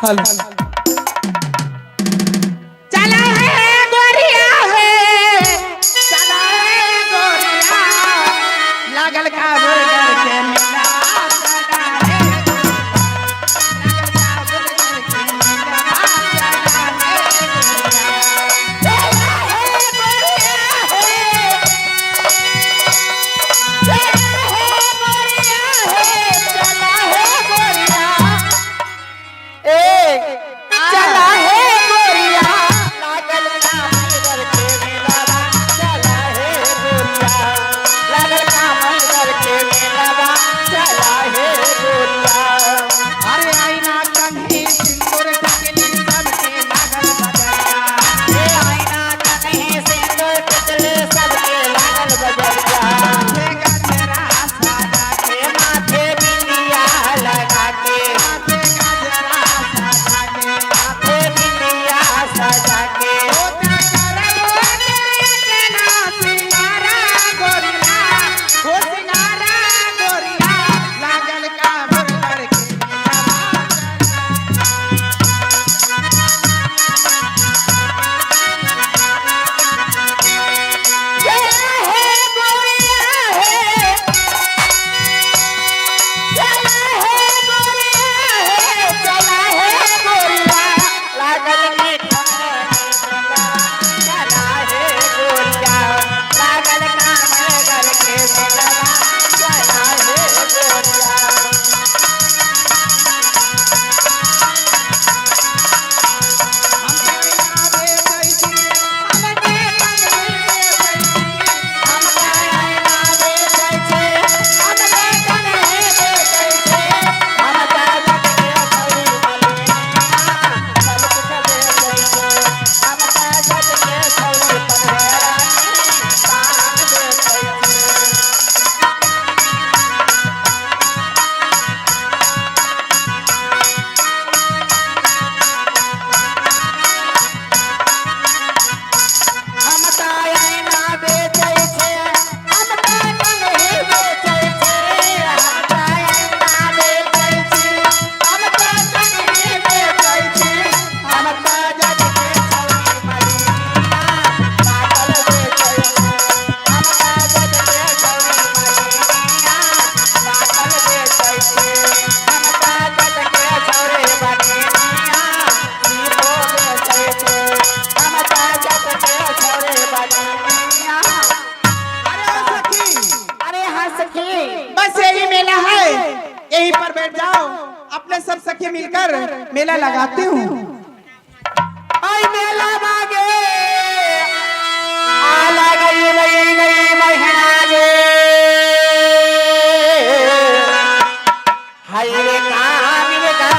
Hello चला है गोरिया है, चला है गोरिया, लागल का बुलगर के मेला, चला है लागल का बुलगर के मेला, चला है गोरिया, चला है गोरिया है, चला है गोरिया है, चला है गोरिया, लागल का बुलगर के मेला, चला है गोरिया, लागल का बुलगर के मेला, चला है गोरिया। अरे आईना कंघी सिंदूर टिकली सबके लागल बजरिया, हे आईना कंघी सिंदूर टिकली सबके लागल बजरिया, हे गजरा सजा के माथे बिंदिया लगा के, माथे गजरा सजा के, माथे बिंदिया सजा के, ओ करबो के इतना सिंगारा गोरिया, ओ सिंगारा गोरिया, लागल का बुलगर के बस यही मेला है, यहीं पर बैठ जाओ, अपने सब सखी मिलकर मेला लगाते हूँ। आई मेला मांगे आ गई नई नई महीना गे, हाय रे कामिल का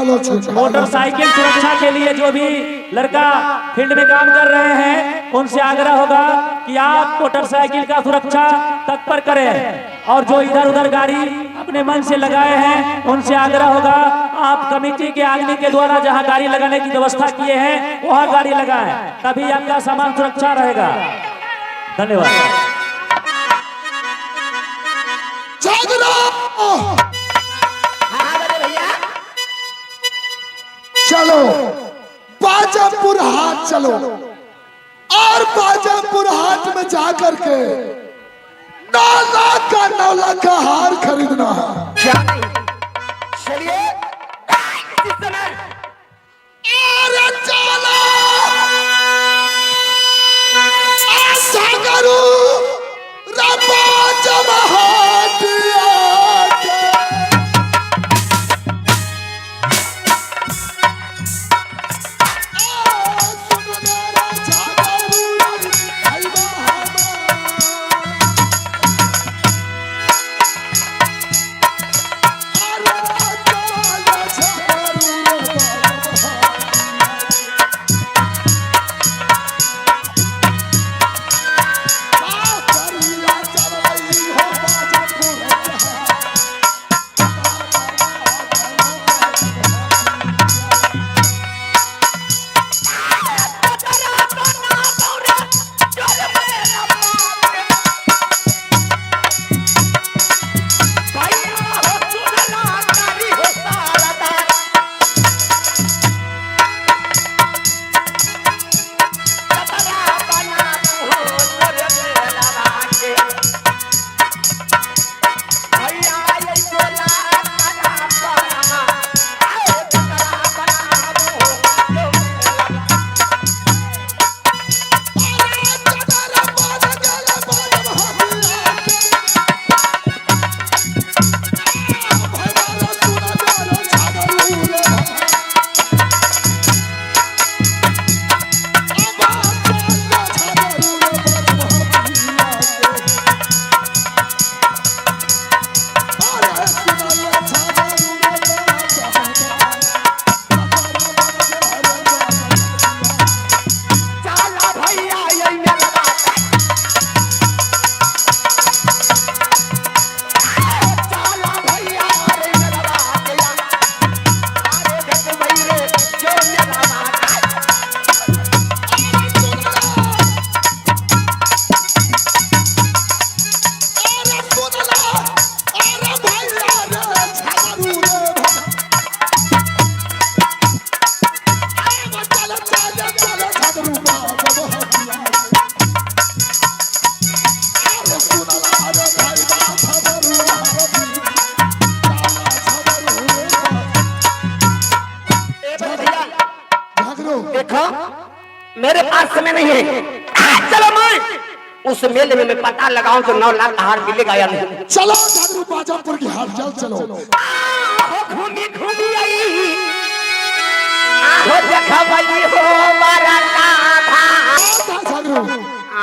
हेलो छोटे मोटरसाइकिल सुरक्षा के लिए जो भी लड़का फील्ड में काम कर रहे हैं उनसे आग्रह होगा कि आप मोटरसाइकिल का सुरक्षा तत्पर करें और जो इधर उधर गाड़ी अपने मन से लगाए हैं उनसे आग्रह होगा आप कमेटी के आदमी के द्वारा जहां गाड़ी लगाने की व्यवस्था किए हैं वहां गाड़ी लगाएं, तभी आपका सामान सुरक्षा रहेगा। धन्यवाद। चलो बाजापुर हाट चलो और बाजापुर हाट में जाकर के 9 लाख का हार खरीदना है। चलिए अरे चलो ऐसा करो रब्बा जब हाट आके। देखो मेरे पास समय नहीं है, चलो मैं उस मेले में मैं पता लगाऊं तो 9 लाख का हार मिलेगा या नहीं। चलो झागरू बाजापुर की हाट चलो घूमी घूमी आई देखा भाई हो मारा झागरू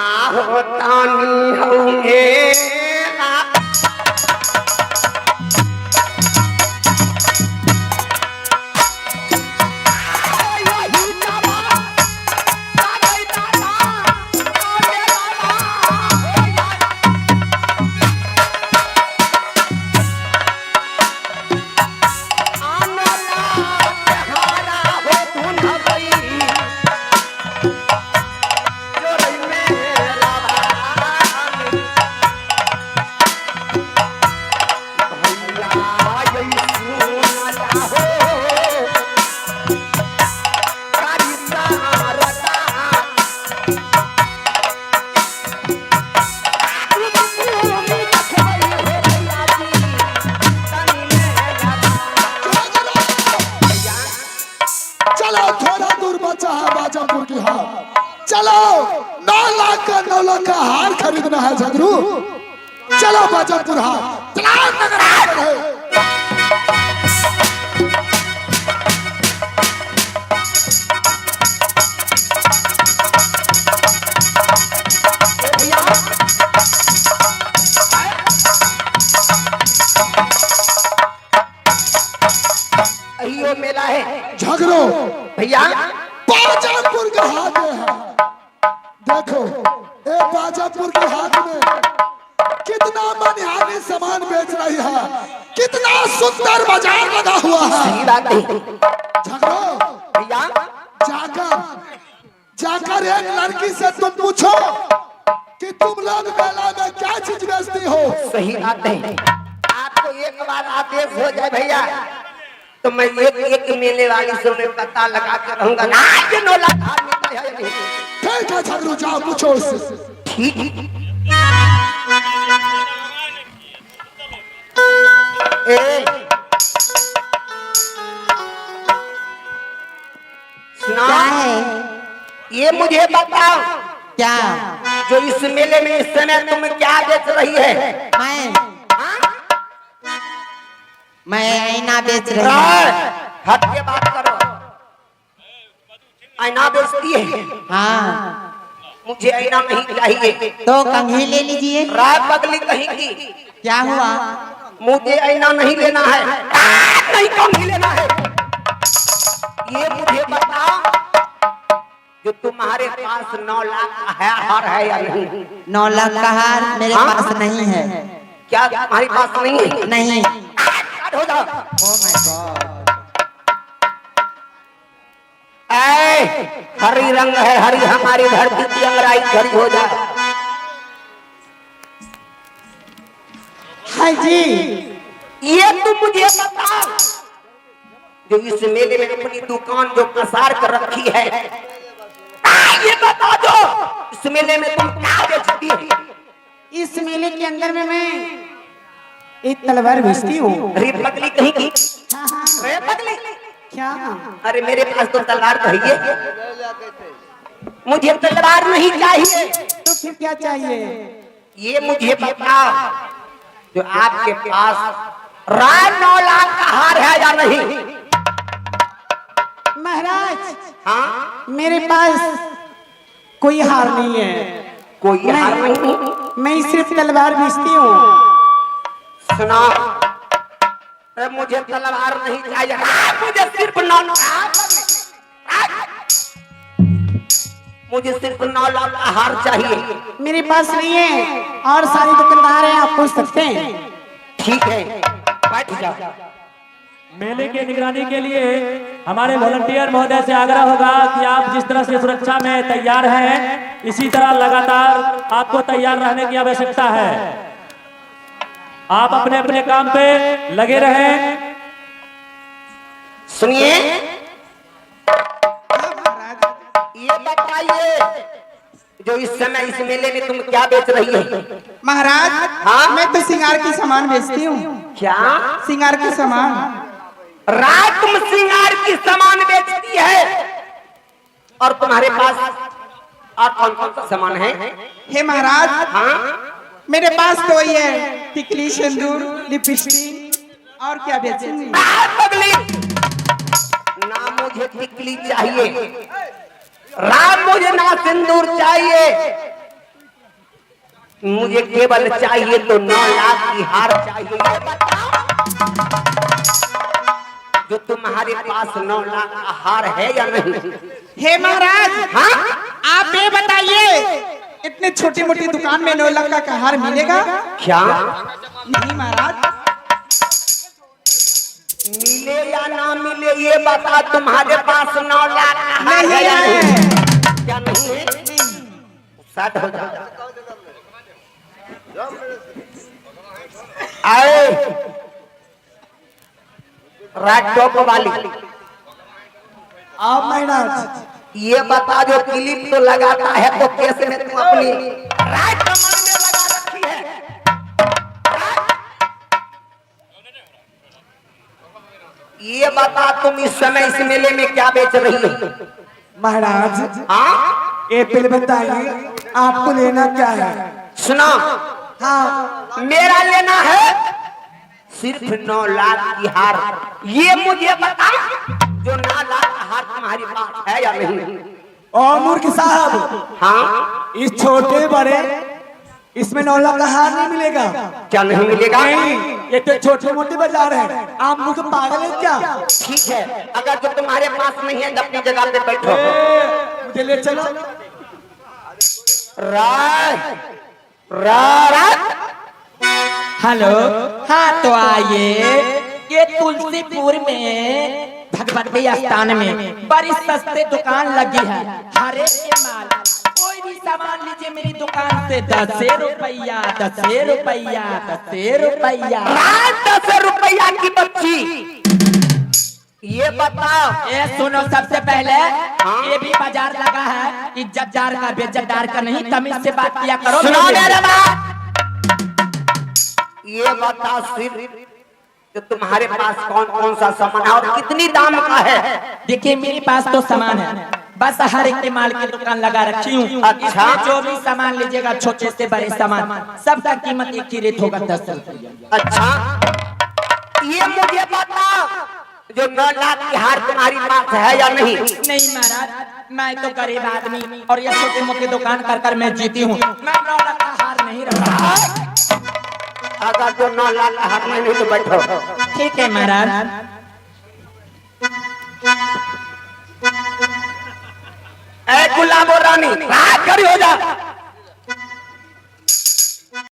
आहो तानी होंगे चलो 9 लाख का हार खरीदना है झगरू। चलो बाजापुर हाट चलाओ नगर है। मेला है ए बाजापुर के हाथ में कितना मनहानी सामान बेच रही है, कितना सुंदर बाजार लगा हुआ है। सही बात है झगड़ो भैया। जाकर एक लड़की से तुम पूछो कि तुम लोग मेला में क्या चीज बेचती हो। सही बात है। आपको एक बार आदेश हो जाए भैया तो मैं एक मेले वाली से मैं पता लगा कर रहूंगा ना कि नौला धार मिलता है या नहीं। ठीक है झगड़ू, जाओ पूछो उससे। ठीक ए सुना ये मुझे बताओ क्या? जो इस मेले में इस समय तुम क्या बेच रही है? मैं आईना बेच रही हूँ। हट के बात करो। आईना बेचती है? हाँ। मुझे आईना नहीं चाहिए। तो कंघी ले लीजिए। रात बगली कहीं की। क्या हुआ? मुझे आईना नहीं लेना है, नहीं कंघी लेना है। ये मुझे बताओ जो तुम्हारे पास 9 लाख का है हार है या नहीं? 9 लाख का हार मेरे पास नहीं है। क्या तुम्हारे पास नहीं है? नहीं। हो जाओ। Oh my God. हरी रंग है, हरी हमारी धरती की अंगराई खड़ी हो जाए। हाँ जी। ये तुम मुझे बताओ जो इस मेले में अपनी दुकान जो पसार कर रखी है, ये बता दो इस मेले में तुम क्या बेचती है? इस मेले के अंदर में मैं एक तलवार बेचती हूँ। अरे पगली कहीं की। अरे पगली क्या? अरे मेरे पास तो तलवार तो है, मुझे तलवार नहीं चाहिए। तो फिर क्या चाहिए? ये मुझे बताओ जो आपके पास रात 9 लाख का हार है या नहीं? महाराज हाँ मेरे पास कोई हार नहीं है। कोई हार नहीं। मैं सिर्फ तलवार बेचती हूँ। सुना मुझे तलवार नहीं चाहिए, मुझे सिर्फ 9 लाख का हार चाहिए। मेरे पास नहीं है और सारी दुकानदार हैं, आप पूछ सकते हैं। ठीक है बैठ जाओ। मेले की निगरानी के लिए हमारे वॉलंटियर महोदय से आग्रह होगा कि आप जिस तरह से सुरक्षा में तैयार हैं, इसी तरह लगातार आपको तैयार रहने की आवश्यकता है। आप अपने अपने काम पे लगे रहें। सुनिए ये बताइए जो इस समय इस मेले में तुम क्या बेच रही है? महाराज हाँ? मैं तो श्रृंगार की सामान बेचती हूँ। क्या श्रृंगार की सामान? रात तुम श्रृंगार की सामान बेचती है और तुम्हारे पास और कौन कौन सा सामान है? हे महाराज हाँ मेरे पास तो ये है टिकली, सिंदूर, लिपस्टिक और क्या बेचेंगे? पगली ना मुझे टिकली चाहिए, राम मुझे ना सिंदूर चाहिए, मुझे केवल चाहिए तो 9 लाख की हार चाहिए। ये बताओ जो तुम्हारे पास 9 लाख का हार है या नहीं? हे महाराज हाँ आप ये बताइए इतने छोटी मोटी दुकान में 9 लाख का हार मिलेगा? क्या नहीं महाराज। मिले या ना मिले ये बता, तुम्हारे पास 9 लाख का हार है या नहीं नहीं? है। क्या नहीं है? सट हो जाओ। आए रात टॉप वाली आप महाराज ये बता जो क्लिप तो लगाता है तो कैसे में तुम अपनी रात कमर में लगा रखी है? ये बता तुम इस समय इस मेले में क्या बेच रही हो? महाराज हाँ ये पहले बताइए आपको लेना क्या है? सुना हाँ मेरा लेना है सिर्फ 9 लाख की हार। ये मुझे बता जो 9 लाख का हार तुम्हारे पास है या नहीं? और मूर्ख साहब हाँ इस छोटे बड़े इसमें 9 लाख का हार नहीं मिलेगा। क्या नहीं मिलेगा? ये तो छोटे मोटे बाजार है, आप मुझे पागल है क्या? ठीक है अगर जो तुम्हारे पास नहीं है तो अपनी जगह पे बैठो। मुझे ले चलो। हेलो, हाँ तो आइए, ये तुलसीपुर में भगवती स्थान में बड़ी सस्ते दुकान लगी है। हर एक के माल, कोई भी सामान लीजिए मेरी दुकान से 10 रुपया, 10 रुपया, 10 रुपया। 10 रुपया की बच्ची, ये बताओ। ये सुनो, सबसे पहले ये भी बाजार लगा है, इज्जतदार का बेइज्जतदार का नहीं, तमीज से बात किया करो। सुनो मेरे बात, ये बताओ सिर्फ कि तुम्हारे पास कौन कौन सा सामान है और कितनी दाम का है? देखिए मेरे पास तो सामान है, बस हर एक के माल की दुकान लगा रखी हूँ। अच्छा। जो भी सामान लीजिएगा, छोटे से बड़े सामान, सबका कीमत एक ही रेट होगा, 10 रुपया। अच्छा, ये मुझे बताओ, जो 9 लाख की हार तुम्हारी पास है या नहीं? नहीं महाराज, मैं तो गरीब आदमी और ये छोटे मोटे दुकान कर कर मैं जीती हूँ, मैं 9 लाख का हार नहीं रखता। अगर जो 9 लाख का हार नहीं तो बैठो। ठीक है महाराज। ए गुलाबो रानी, रात खड़ी हो जा।